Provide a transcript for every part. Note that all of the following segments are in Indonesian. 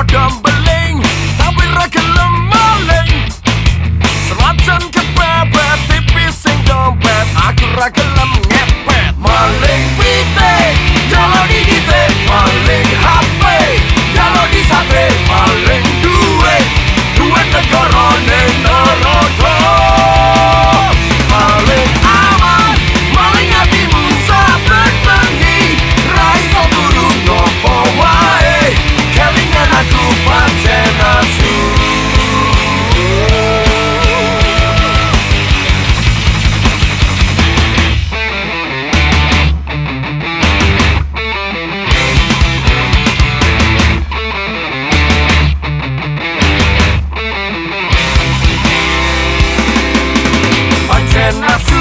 roda beling tapi ra gelem maling. Senajan kepepet tipis sing dompet, aku ra gelem ngepet. Maling wite jalo di dite, maling HP jalo di sate, maling duit negara ning neraka. Maling aman, maling hatimu saben bengi, ra iso turu ngopo wae, kelingan aku pancen asu. Nasu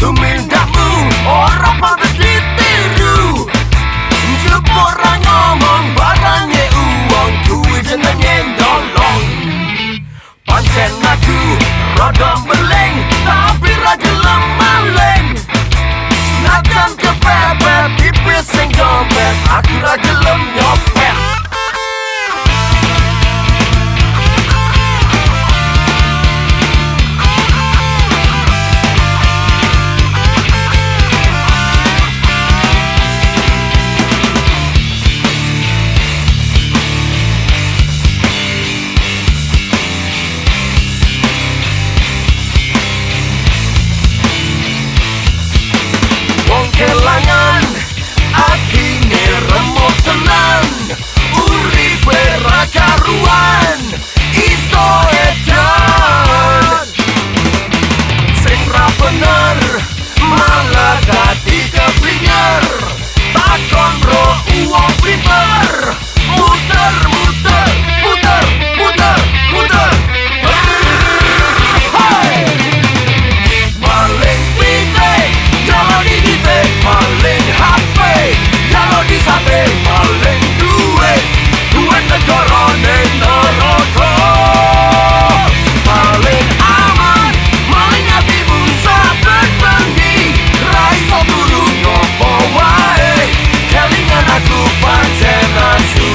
tumindamu ora pantes ditiru. Njupuk orang ngomong barangnya uang, duit jenenge ndolong. Pancen aku rada beling tapi ra gelem maling. Senajan kepepet tipis sing dompet, aku ra gelem nyopet. Kelangan atine remuk tenan, uripe ra karuan, iso edan. Sing ra bener malah dadi kepinyer, takon bro uang pinter, muter muter muter muter muter. Maling pite jalo di dite, maling HP jalo di sate, maling duit negara ning neraka. Maling aman, maling hatimu saben bengi, ra iso turu ngopo wae, kelingan aku pancen asu.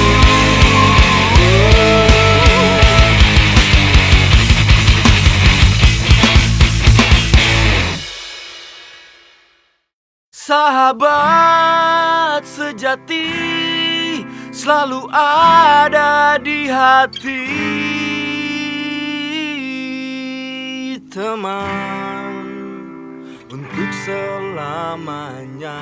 Sahabat sejati selalu ada di hati, teman untuk selamanya.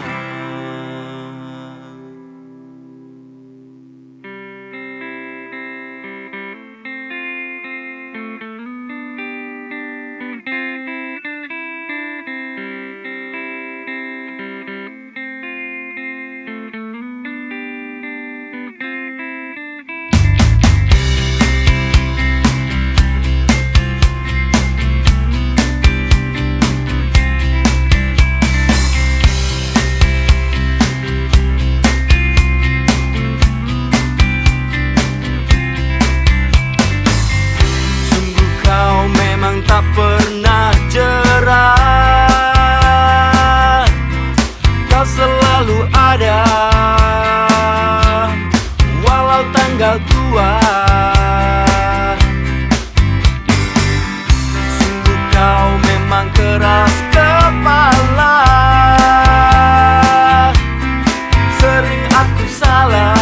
Tak pernah jerah, kau selalu ada walau tanggal tua. Sungguh kau memang keras kepala, sering aku salah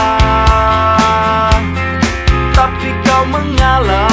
tapi kau mengalah.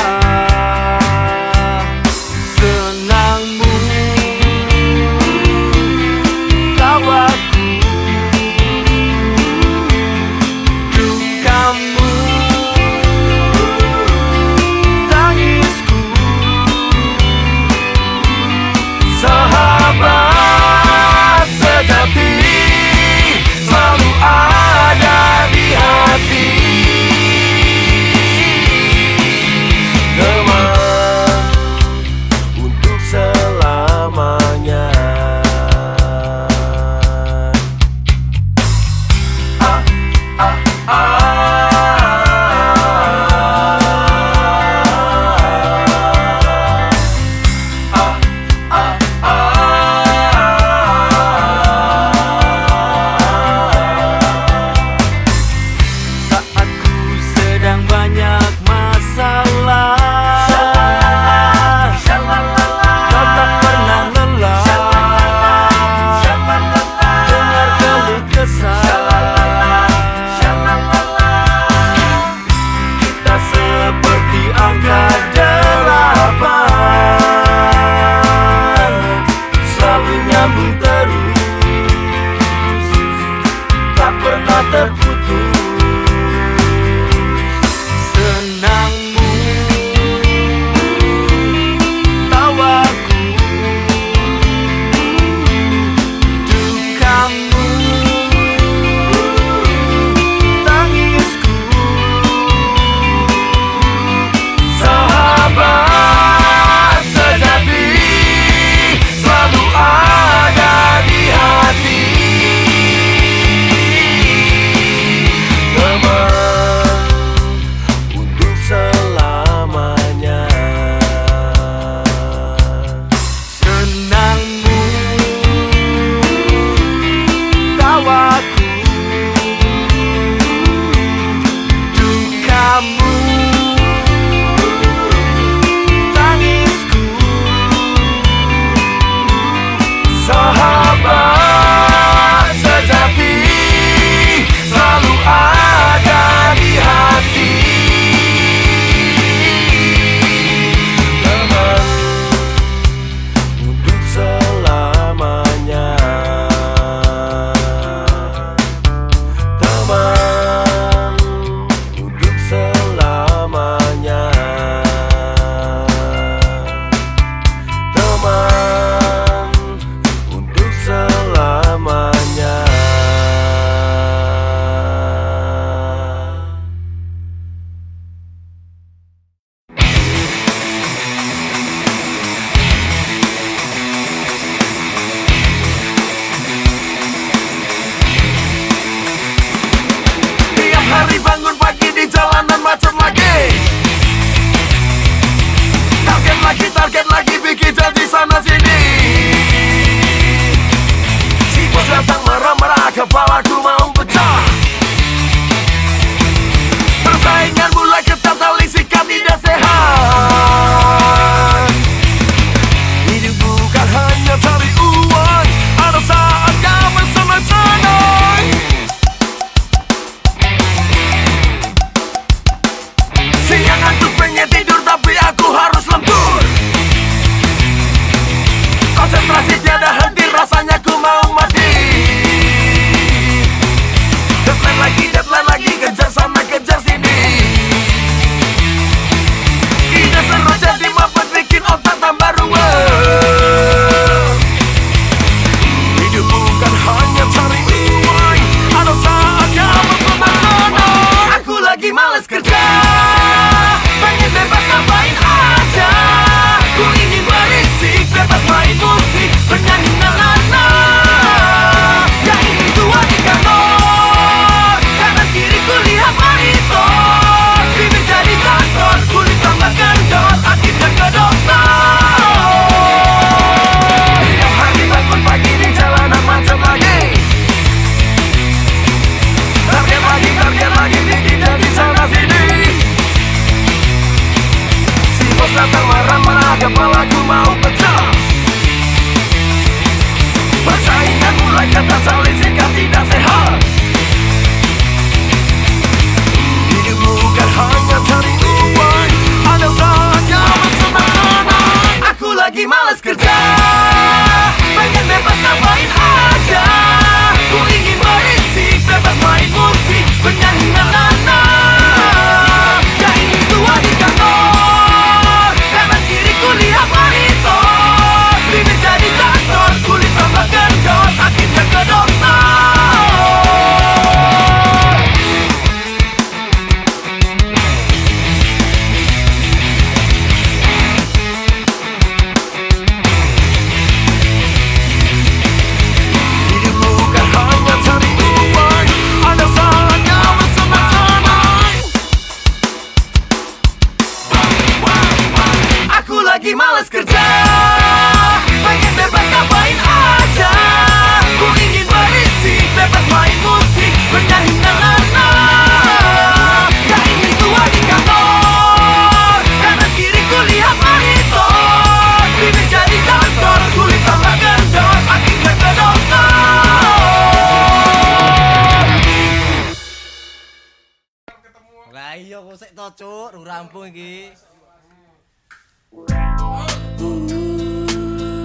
sik to, Cuk, rung rampung iki.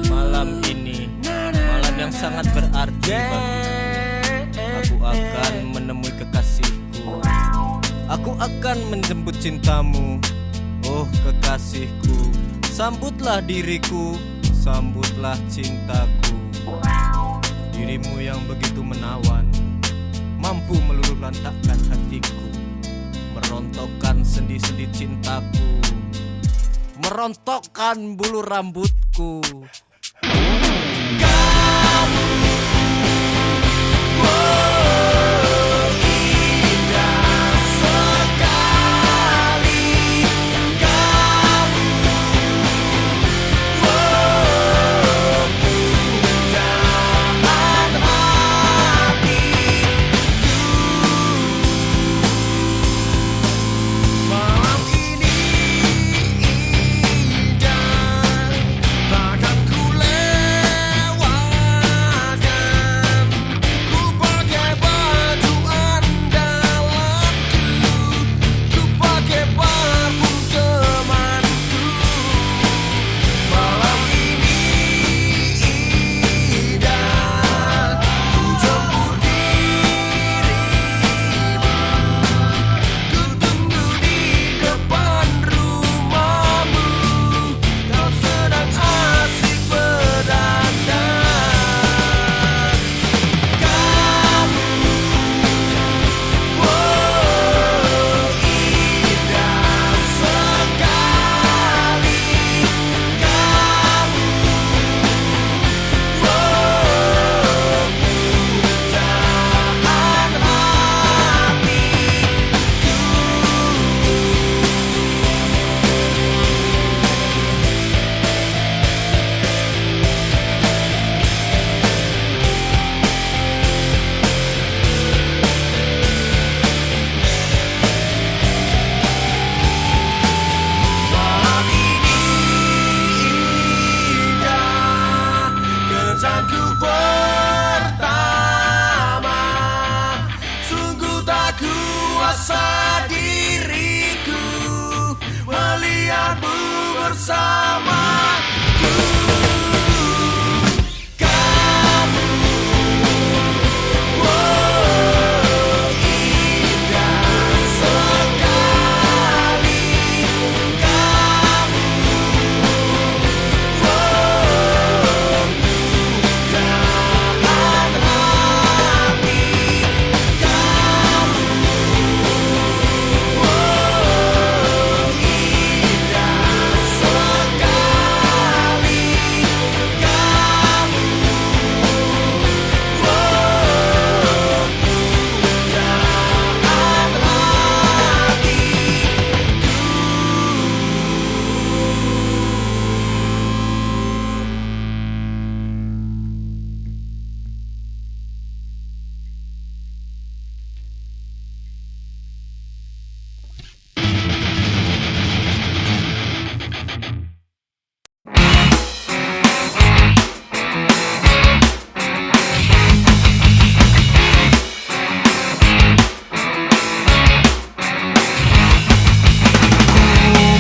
Malam ini malam yang sangat berarti bagiku. Aku akan menemui kekasihku. Aku akan menjemput cintamu. Oh kekasihku, sambutlah diriku, sambutlah cintaku. Dirimu yang begitu menawan, mampu meluluh lantakkan hatiku, merontokkan sendi-sendi cintaku, merontokkan bulu rambutku. Kamu, wow, indah sekali. Kamu, wow, pujaan hatiku. Malam ini indah, takkan ku lewatkan. Ku pakai baju andalanku, ku pakai parfum temanku. Malam ini indah, ku jemput dirimu, ku tunggu di depan rumahmu. Kau sedang asik berdandan. Kamu, wow, indah sekali. Kamu, wow, pujaan hatiku. Malam ini indah, kencanku pertama. Sungguh tak kuasa diriku melihatmu bersamaku. Kamu, wow, indah sekali. Kamu, wow, pujaan hati. Kamu, wow, indah sekali. Kamu, wow, pujaan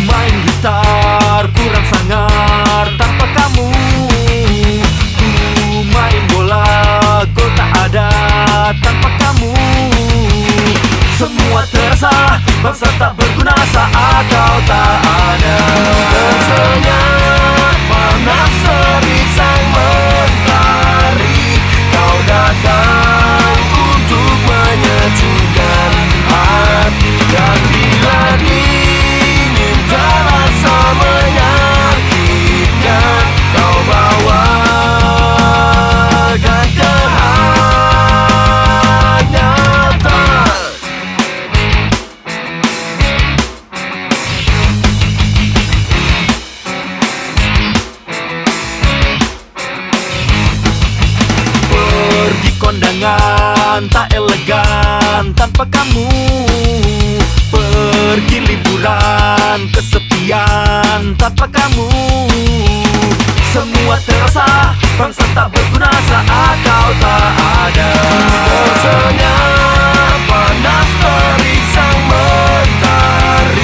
main gitar kurang sangar tanpa kamu. Ku main bola gol tak ada tanpa kamu. Semua terasa bangsa tak berguna saat kau tak ada. Senyap panas terik sang mentari, kau datang untuk menyejukkan hati. Dan bila dingin terasa menyakitkan, kau bawakan kehangatan. Pergi kondangan tak elegan tanpa kamu. Pergi liburan kesepian tanpa kamu. Semua terasa bangsa tak berguna saat kau tak ada. Senyap panas terik sang mentari,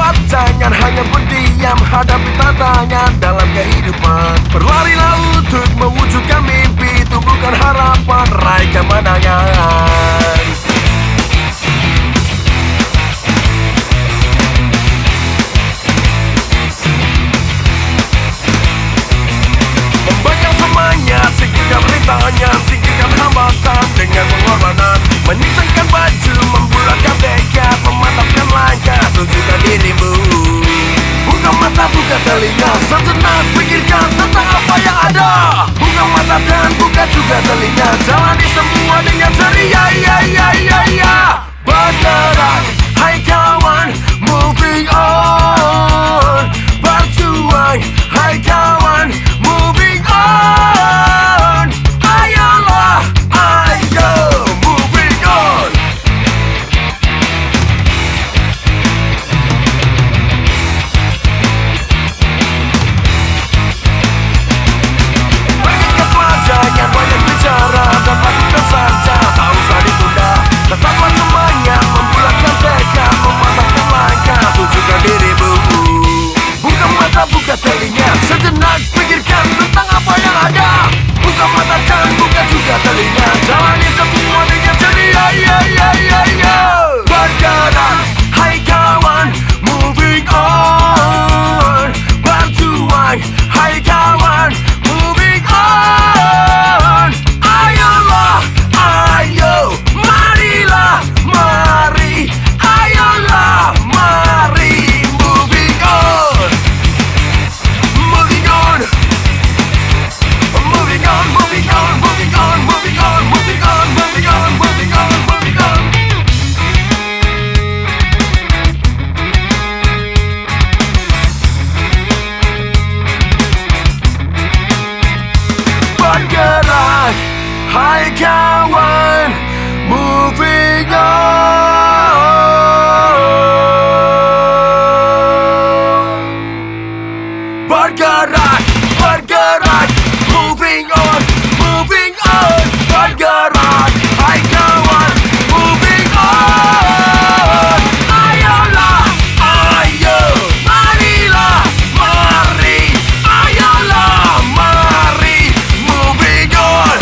berbuat, jangan hanya berdiam. Hadapi tantangan dalam kehidupan. Berlarilah untuk mewujudkan mimpi, tumbuhkan harapan, raih kemenangan. Membakar semuanya, singkirkan rintangan, singkirkan hambatan dengan pengorbanan. Menyingkirkan baju, membulatkan tekad, memantapkan langkah, tunjukkan dirimu. Buka mata, buka telinga, sejenak pikirkan tentang apa yang ada. Buka mata dan buka juga telinga, jalani semua dengan ceria. Bergerak, hai kawan, moving on. Berjuang, hai kawan, moving on. Ayolah, ayo, moving on. Berikan saja, jangan banyak bicara, dan lakukan saja, tak usah ditunda. Tetaplah semangat, membulatkan tekad, memantapkan langkah, tunjukkan dirimu. Buka mata, buka telinga, sejenak pikirkan tentang apa yang ada. Buka mata dan buka juga telinga, jalani semua dengan ceria. Bergerak, hai kawan, moving on. Berjuang, hai kawan, moving on. Ayolah, ayo, marilah, mari. Ayolah, mari, moving on. Moving on. Moving on, moving on, moving on, moving on, moving on, moving on, moving on, moving on. Bergerak, hai kawan, moving on. Bergerak, bergerak, moving on, moving on. Bergerak, hai kawan, moving on. Ayolah, ayo, marilah, mari. Ayolah, mari, moving on.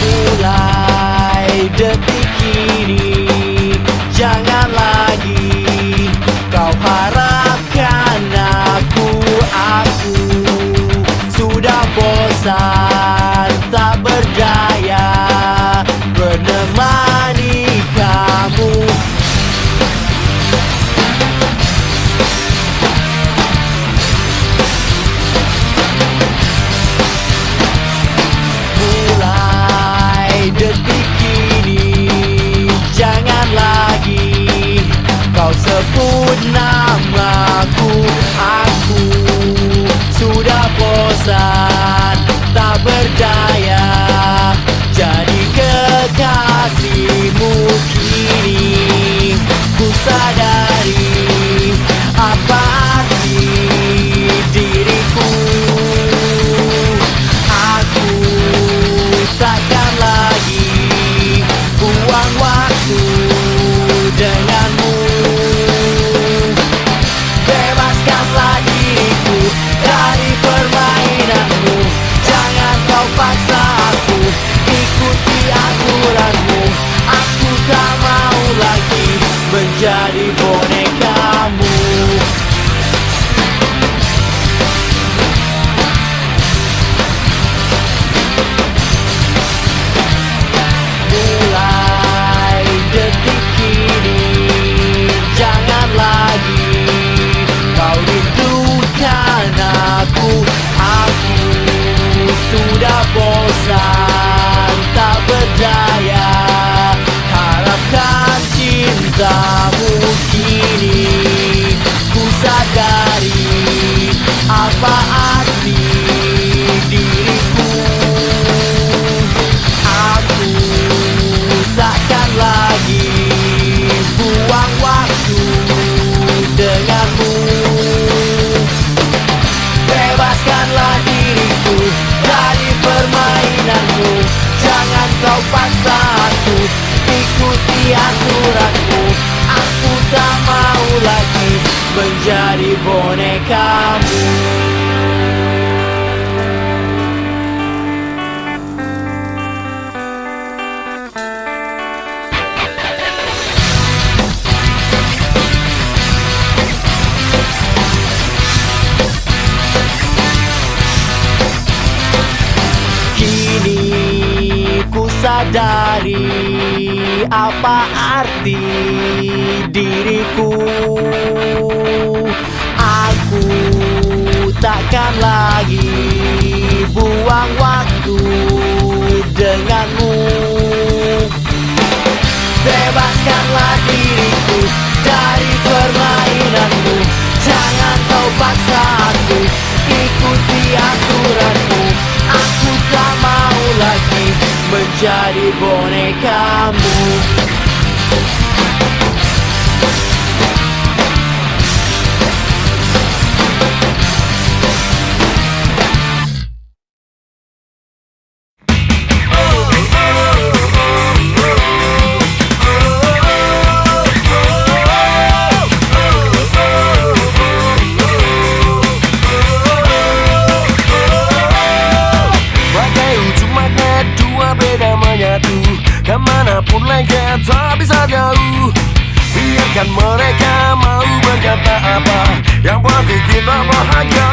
Mulai detik ini, jangan lagi kau harapkan aku sudah bosan, tak berdaya menemani kamu. Mulai detik ini, jangan lagi kau sebut namaku. Aku sudah bosan, tak berdaya jadi kekasihmu. Kini ku sadari apa arti diriku. Aku takkan lagi buang waktu denganmu. Bebaskanlah diriku dari permainanmu. Jangan kau paksa aku, ikuti aturanmu. Aku tak mau lagi menjadi boneka. sadari apa arti diriku. Aku takkan lagi buang waktu denganmu. Bebaskanlah diriku dari permainanmu. Jangan kau paksa aku ikuti aturanmu. Aku tak mau lagi menjadi bonekamu. Sadari apa arti diriku. Aku takkan lagi buang waktu denganmu. Bebaskanlah diriku dari permainanmu. Jangan kau paksa aku ikuti aturanmu. Aku tak mau lagi menjadi bonekamu. Kemanapun lengket tak bisa jauh. Biarkan mereka mau berkata apa, yang penting kita bahagia.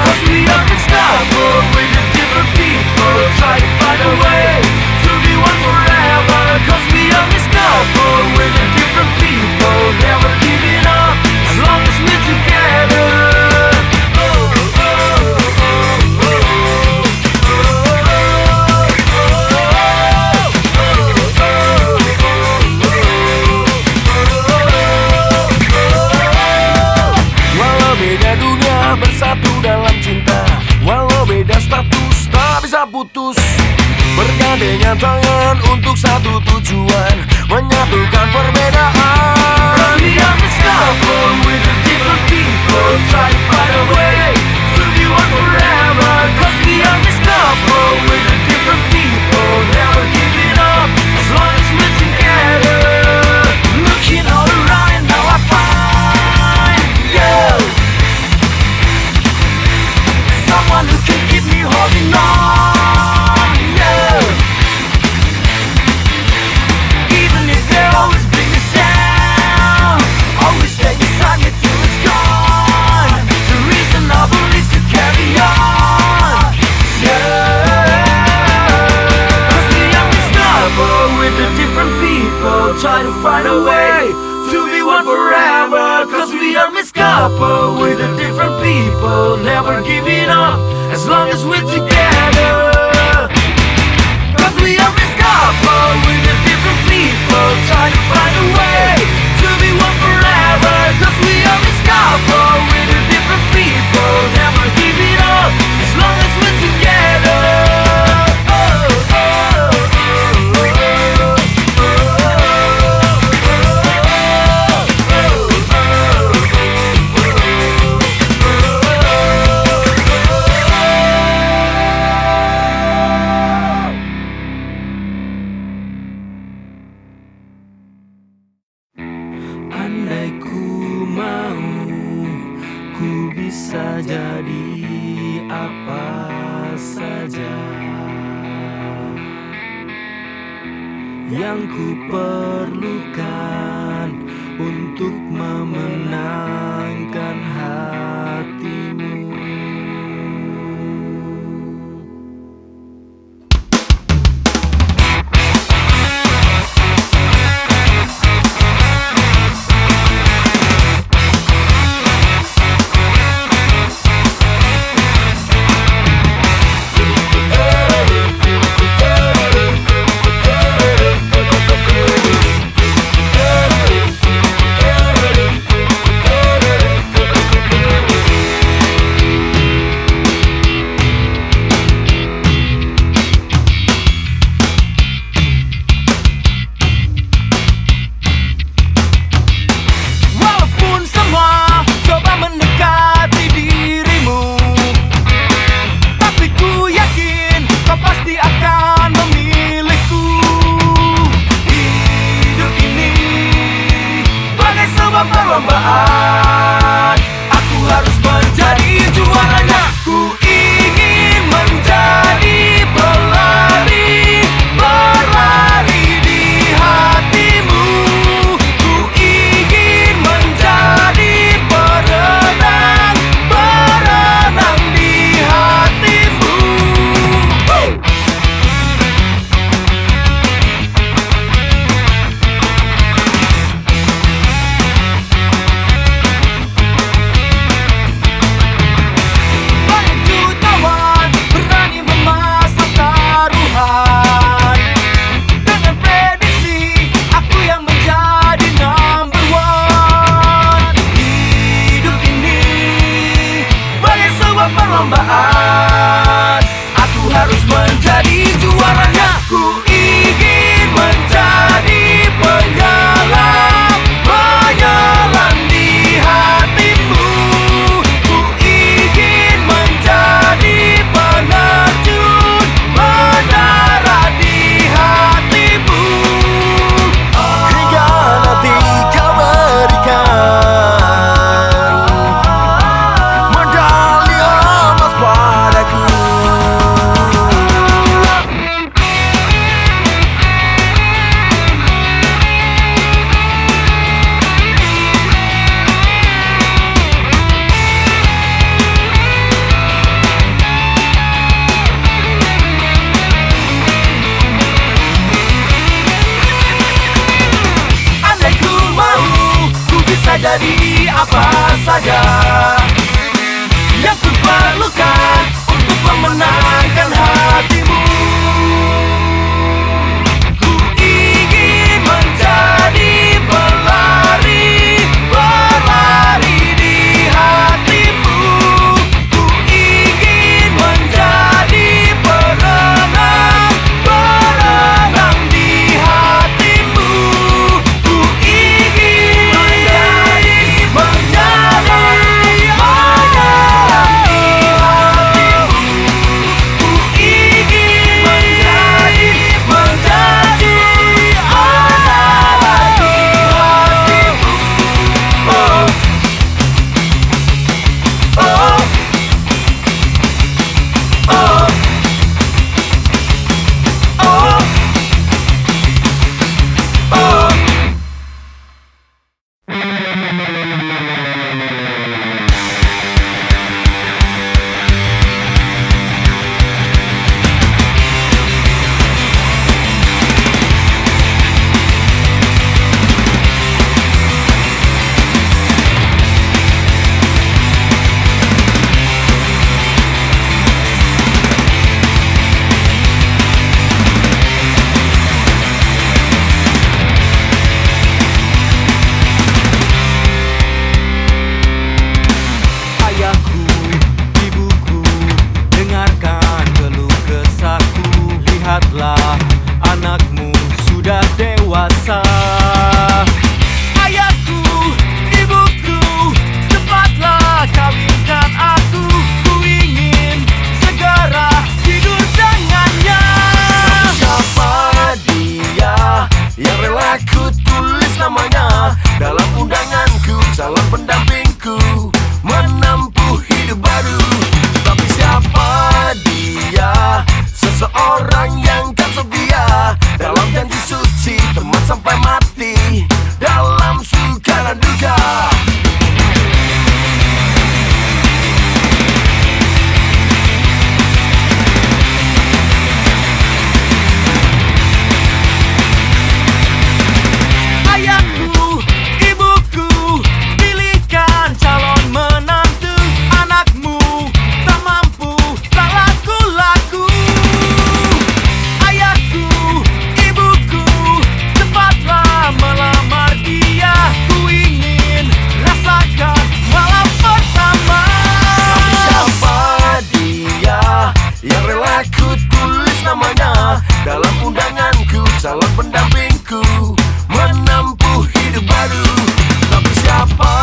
Cause we are unstoppable with the different people. Try to find a way to be one forever. Cause we are unstoppable with the different people. Never giving up as long as we're together. Bersatu dalam cinta, walau beda status tak bisa putus. Bergandengan tangan untuk satu tujuan, menyatukan perbedaan. Cause we are unstoppable with the different people. Try to find a way to be one forever. Cause we are unstoppable with the different people. Never giving up as long as we're together. Looking all around and now I find you, someone who can keep me holding on, yeah. Even if they always bring me down, always stay beside me till it's gone. The reason I believe to carry on, yeah. Cause we are unstoppable with the different people. Try to find a way to be one forever. Cause we are miscoupled with the different people. Never giving up as long as we're together. Cause we are miscoupled with the different people. Try to find a way to be one forever. Cause we are miscoupled with the different people. Never giving up as long as we're together. Andai ku mau, ku bisa jadi apa saja yang ku perlukan untuk memenangkan hatimu. suaranya. Ku ingin menjadi pelari, berlari di hatimu. Ku ingin menjadi berenang, berenang di hatimu. Banyak jutawan berani memasang taruhan. Dengan prediksi aku yang menjadi number one. Hidup ini bagai sebuah perlombaan. Aku harus menjadi juaranya. Ku ingin menjadi penyelam, penyelam di hatimu. Ku ingin menjadi penerjun, mendarat di hatimu. Hingga nanti kau berikan medali emas padaku. Andai ku mau, ku bisa jadi apa saja yang ku perlukan untuk memenangkan hatimu. Ku ingin menjadi pelari, berlari di hatimu. Ku ingin menjadi berenang, berenang di hatimu. Ku ingin menjadi penyelam, penyelam di hatimu. Ku ingin menjadi andalan di hatimu. Oh, oh, oh, oh, oh. Ayahku, ibuku, dengarkan keluh kesahku. Lihatlah, anakmu sudah dewasa. Ayahku, ibuku, cepatlah kawinkan aku. Ku ingin segera tidur dengannya. Siapa dia yang rela ku tulis namanya dalam undanganku, calon pendampingku menempuh hidup baru. Tapi siapa dia? Seseorang yang kan setia dalam janji suci, teman sampai mati dalam suka dan duka. Ayahku, ibuku, pilihkan calon menantu. Anakmu tak mampu, tak laku-laku. Ayahku, ibuku, cepatlah melamar dia. Ku ingin rasakan malam pertama. Tapi siapa dia yang rela ku tulis namanya dalam undanganku, calon pendampingku menempuh hidup baru. Tapi siapa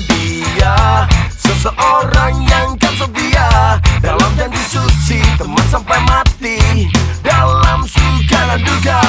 dia? Seseorang yang kan setia dalam janji suci, teman sampai mati dalam suka dan duka.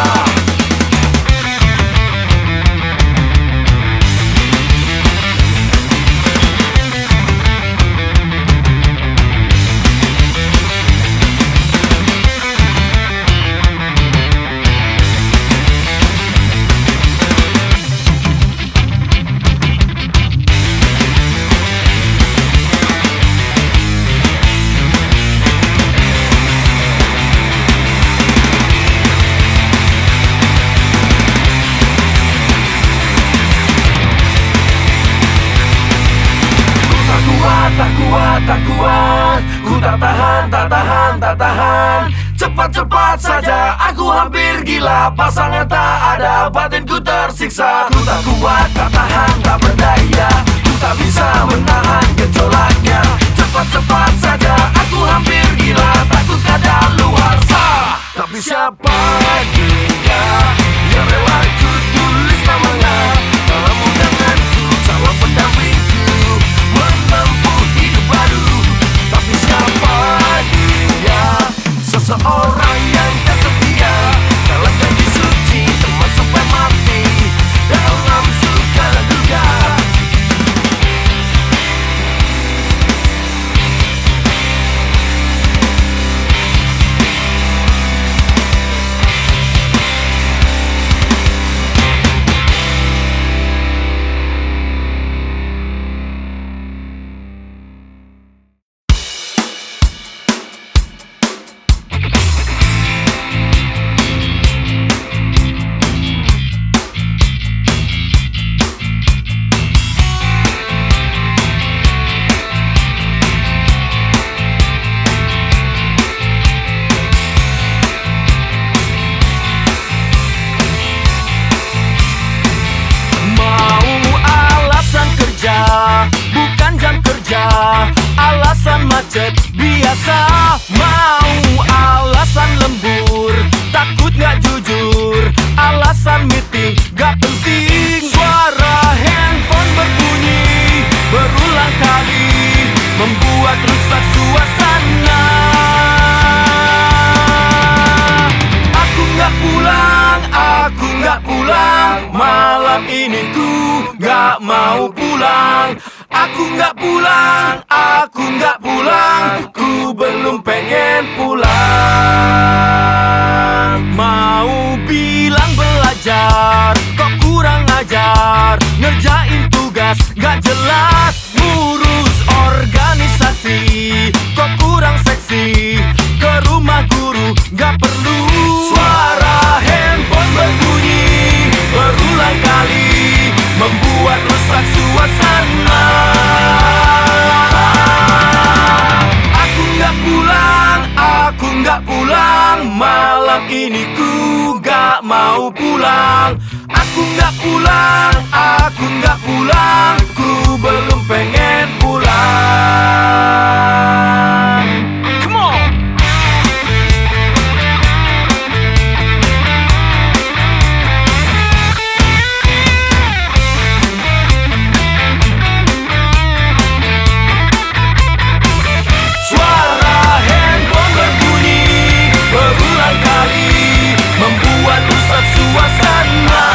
tak kuat. Ku tak tahan, tak tahan, tak tahan. Cepat-cepat saja, aku hampir gila. Pasangan tak ada, batinku tersiksa. Ku tak kuat, tak tahan, tak berdaya. Ku tak bisa menahan gejolaknya. Cepat-cepat saja, aku hampir gila. Takut kadaluarsa. Tapi siapa dia yang rela ku tulis namanya dalam undanganku, calon pendampingku menempuh hidup baru. Tapi siapa dia? Seseorang yang tak setia dalam janji suci, teman sampai mati dalam suka duka. Bukan jam kerja, alasan macet biasa. Mau alasan lembur, takut gak jujur, alasan meeting gak penting. Suara handphone berbunyi berulang kali, membuat rusak suasana. Aku gak pulang, aku gak pulang. Malam ini ku gak mau pulang. Aku gak pulang, aku gak pulang. Ku belum pengen pulang. Mau bilang belajar, kok kurang ajar. Ngerjain tugas gak jelas, ngurus organisasi kok kurang seksi. Ke rumah guru gak perlu. Suara handphone berbunyi berulang kali, membuat rusak suasana. Aku gak pulang, aku gak pulang. Malam ini ku gak mau pulang. Aku gak pulang, aku gak pulang. Ku belum pengen pulang. Come on! Suara handphone berbunyi berulang kali, membuat rusak suasana.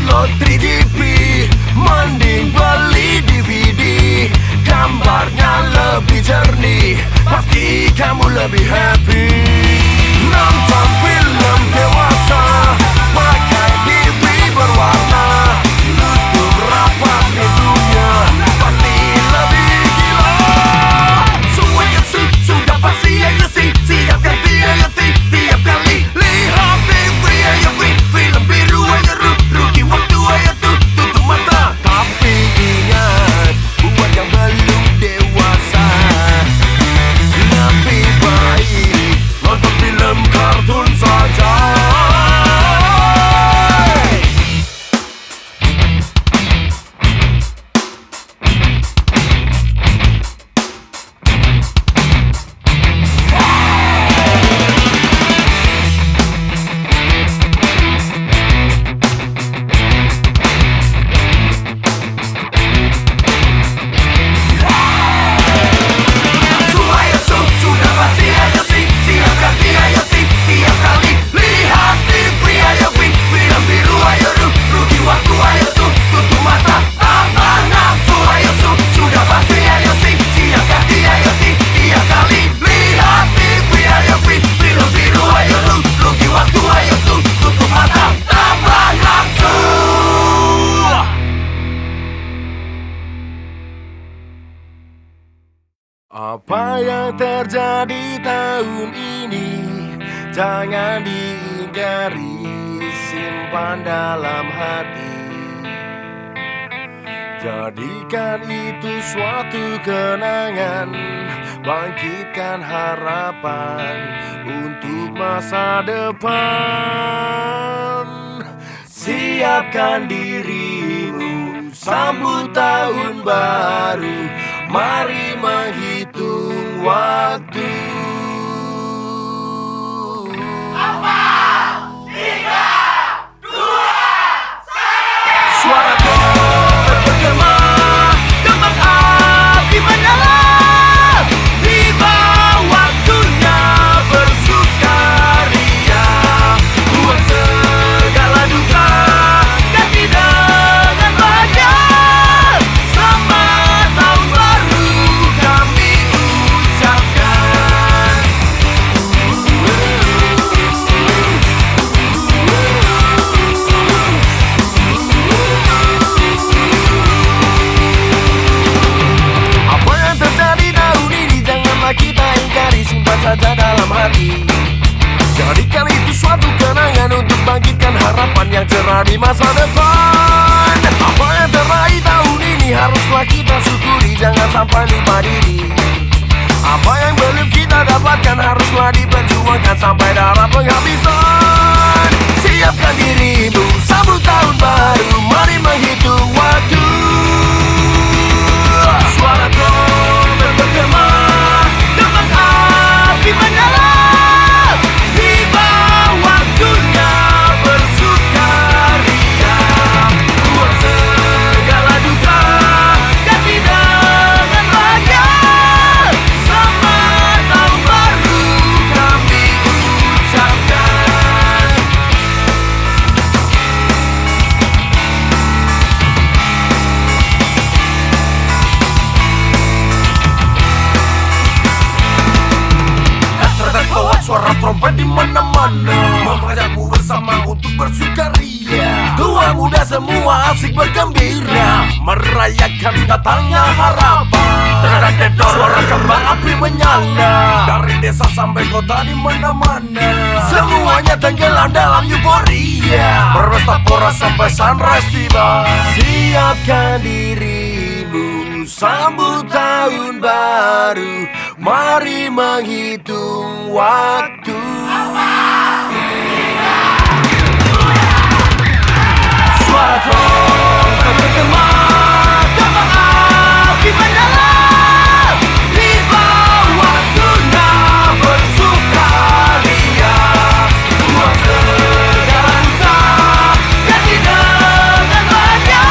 download 3GP, mending beli DVD. Gambarnya lebih jernih, pasti kamu lebih happy. Nonton film dewasa pakai TV berwarna, YouTube rapat menunya pasti lebih gila. Semua yang sudah pasti ayo sih, siapkan tiap kali lihat TV ayo film biru ayo rugi waktu ayo tutup mata. Tapi ingat, buat yang belum dewasa, lebih baik nonton film kartun saja. Sudah pasti ayo sih, siapkan ayo tiap kali lihat TV ayo film biru ayo rugi waktu ayo tutup mata. Tambah nafsu ayo sudah pasti ayo sih, siapkan ayo tiap kali lihat TV ayo film biru ayo rugi waktu ayo tutup mata. Tambah nafsu. Apa yang terjadi tahun ini jangan diingkari, simpan dalam hati. Jadikan itu suatu kenangan, bangkitkan harapan untuk masa depan. Siapkan dirimu, sambut tahun baru, mari menghitung waktu. 4, 3, 2, 1. Suara gong bergema, kembang api menyala. Tiba waktunya bersukaria, buang segala duka, ganti dengan bahagia. Selamat tahun baru kami ucapkan. Apa yang terjadi tahun ini janganlah kita ingkari, simpan saja dalam hati. Jadikan itu suatu kenangan untuk bangkitkan harapan yang cerah di masa depan. Apa yang teraih tahun ini haruslah kita syukuri, jangan sampai lupa diri. Apa yang belum kita dapatkan haruslah diperjuangkan sampai darah penghabisan. Siapkan dirimu, sambut tahun baru, mari menghitung waktu. Suara gong bergema, kembang api menyala. Tiba waktunya bersukaria, buang segala duka, ganti dengan bahagia. Selamat tahun baru kami ucapkan. Terdengar suara trompet di mana-mana, mengajakmu bersama untuk bersukaria. Tua muda semua asik bergembira, merayakan datangnya harapan. Dengan dedor suara kembang api menyala, dari desa sampai kota di mana-mana. Semuanya tenggelam dalam euforia, berpesta pora sampai sunrise tiba. Siapkan dirimu, sambut tahun baru, mari menghitung waktu. Suara gong bergema, kembang api menyala. Tiba waktunya bersukaria, buang segala duka, ganti dengan bahagia.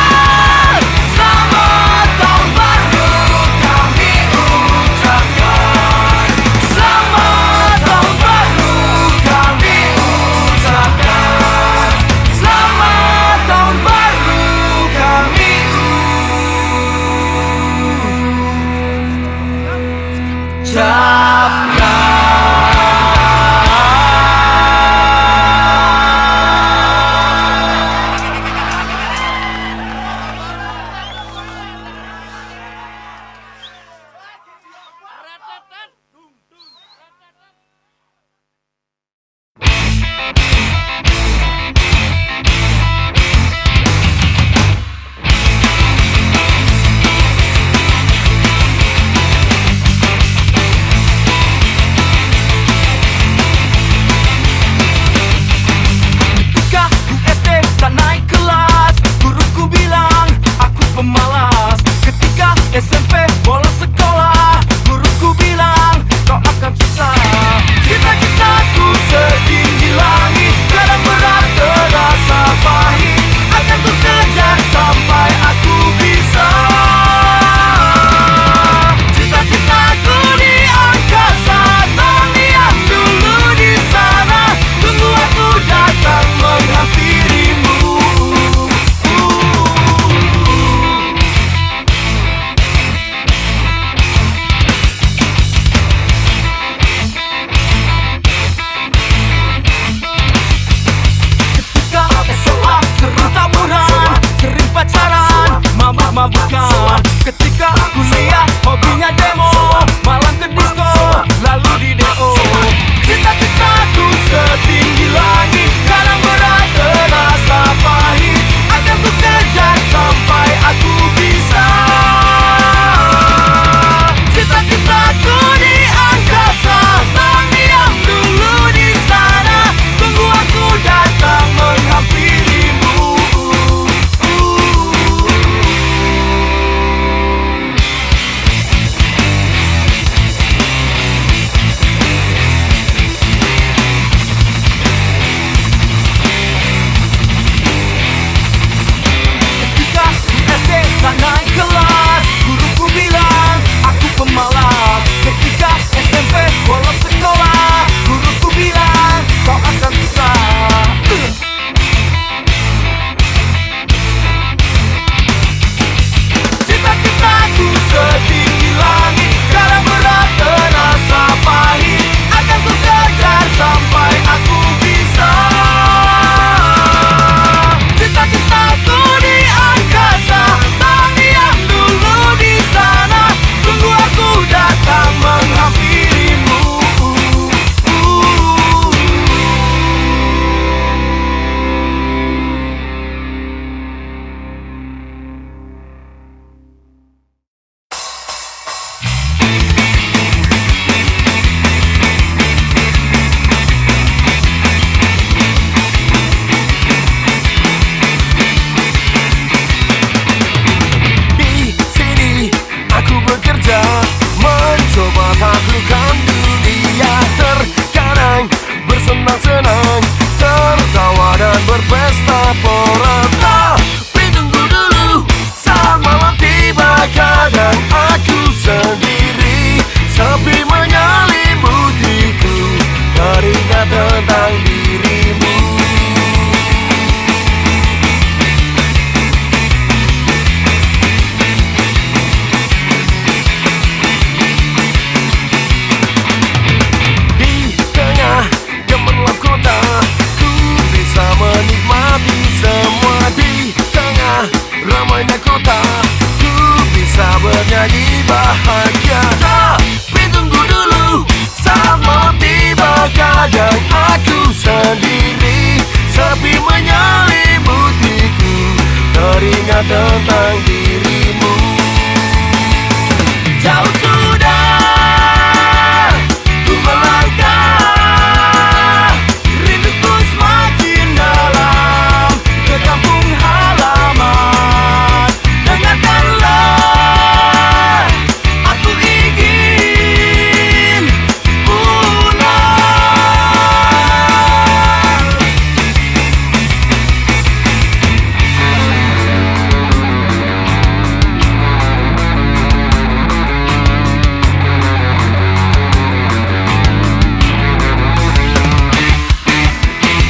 Selamat tahun baru kami ucapkan. Selamat tahun baru kami ucapkan. Selamat tahun baru. bersenang-senang, tertawa dan berpesta pora. Tapi tunggu dulu, saat malam tiba kadang aku sendiri, sepi menyelimutiku, teringat tentang dirimu. Menikmati semua di tengah ramainya kota, ku bisa bernyanyi bahagia. Tapi tunggu dulu, saat malam tiba kadang aku sendiri, sepi menyelimutiku, teringat tentang dirimu. Jauh sudah ku melangkah, rinduku semakin dalam ke kampung halaman. Dengarkanlah, aku ingin pulang.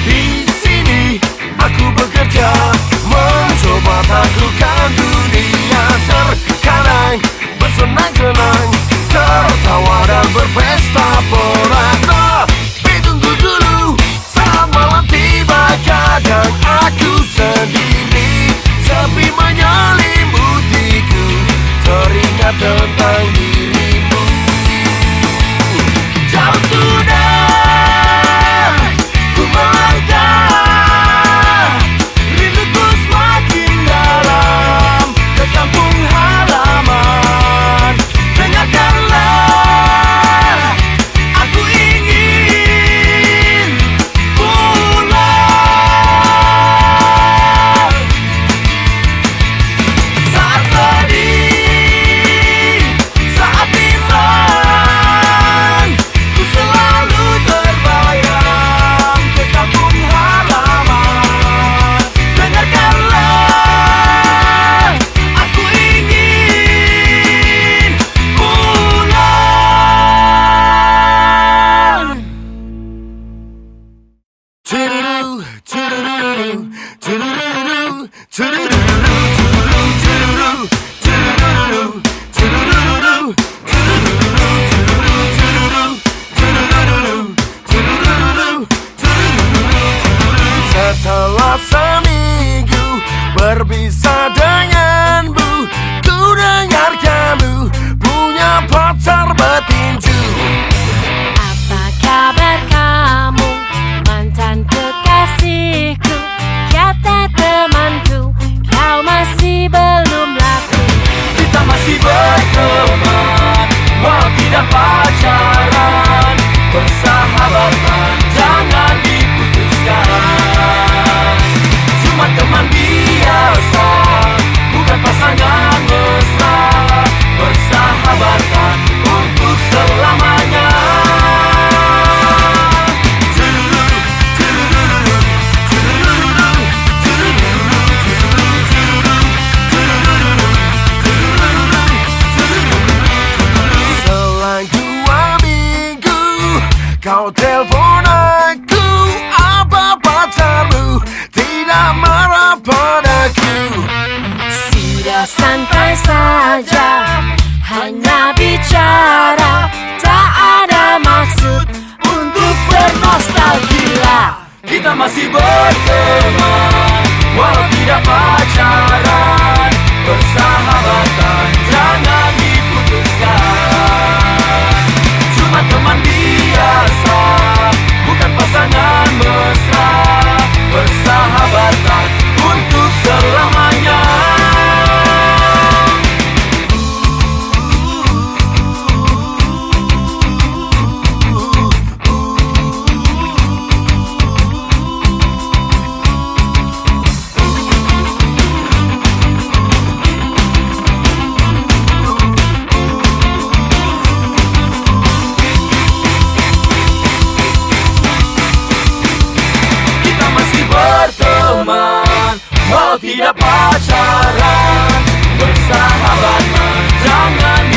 Di sini aku bekerja, mencoba taklukkan dunia. Terkadang bersenang-senang, tertawa dan berpesta pora. Tapi tunggu dulu, saat malam tiba kadang aku sendiri, sepi menyelimutiku, teringat tentang dirimu. Jauh sudah ku melangkah, rinduku semakin dalam ke kampung halaman. Dengarkanlah, aku ingin pulang. Saat sedih, saat bimbang, ku selalu terbayang ke kampung halaman. Dengarkanlah, aku ingin pulang. Tururu, tururu, tururu, tururu, tururu, tururu, tururu, tururu, tururu. Setelah seminggu berpisah denganmu, ku dengar kamu punya pacar betinju. Apa kabar kamu, mantan kekasihku? Kata temanku, kau masih belum laku. Kita masih berteman, walau tidak pacaran. Persahabatan jangan diputuskan. Cuma teman biasa, bukan pasangan mesra. Persahabatan untuk selamanya. Selang 2 minggu kau telepon aku, apa pacarmu tidak marah padaku? Sudah santai saja, hanya bicara, tak ada maksud untuk bernostalgia. Kita masih berteman, walau tidak pacaran. Persahabatan jangan diputuskan. Cuma teman biasa, bukan pasangan mesra. Persahabatan untuk selamanya. tidak pacaran, bersahabat, jangan